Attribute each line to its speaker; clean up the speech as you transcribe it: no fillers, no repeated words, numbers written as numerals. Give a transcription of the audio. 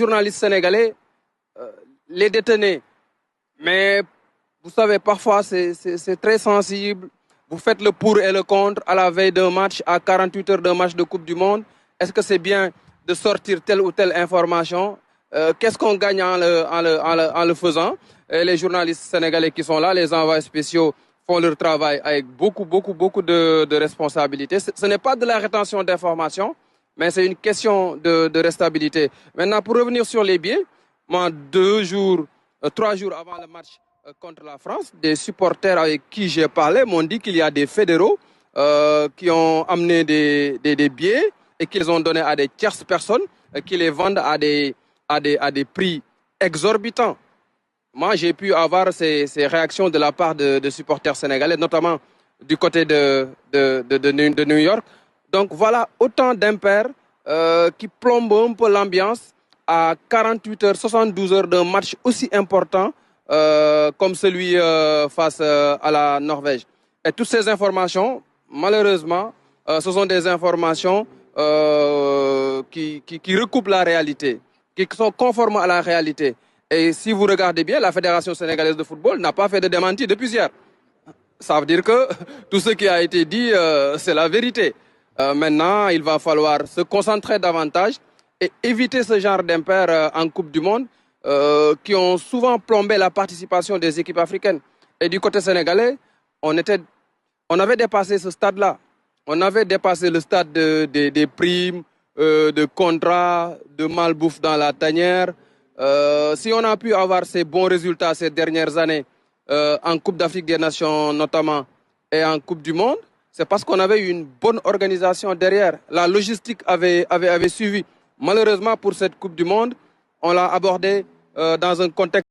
Speaker 1: Journalistes sénégalais, les détenez. Mais vous savez, parfois, c'est très sensible. Vous faites le pour et le contre à la veille d'un match, à 48 heures d'un match de Coupe du Monde. Est-ce que c'est bien de sortir telle ou telle information? Qu'est-ce qu'on gagne en le faisant? Et les journalistes sénégalais qui sont là, les envoyés spéciaux, font leur travail avec beaucoup de responsabilités. Ce n'est pas de la rétention d'informations, mais c'est une question de restabilité. Maintenant, pour revenir sur les billets, moi, 3 jours avant le match contre la France, des supporters avec qui j'ai parlé m'ont dit qu'il y a des fédéraux qui ont amené des billets et qu'ils ont donné à des tierces personnes qui les vendent à des prix exorbitants. Moi, j'ai pu avoir ces réactions de la part de supporters sénégalais, notamment du côté de New York. Donc voilà autant d'impairs qui plombent un peu l'ambiance à 48 heures, 72 heures d'un match aussi important comme celui face à la Norvège. Et toutes ces informations, malheureusement, ce sont des informations qui recoupent la réalité, qui sont conformes à la réalité. Et si vous regardez bien, la Fédération sénégalaise de football n'a pas fait de démenti depuis hier. Ça veut dire que tout ce qui a été dit, c'est la vérité. Maintenant, il va falloir se concentrer davantage et éviter ce genre d'impairs en Coupe du Monde qui ont souvent plombé la participation des équipes africaines. Et du côté sénégalais, on avait dépassé ce stade-là. On avait dépassé le stade des primes, de contrats, de malbouffe dans la tanière. Si on a pu avoir ces bons résultats ces dernières années, en Coupe d'Afrique des Nations notamment, et en Coupe du Monde, c'est parce qu'on avait une bonne organisation derrière. La logistique avait suivi. Malheureusement, pour cette Coupe du Monde, on l'a abordée dans un contexte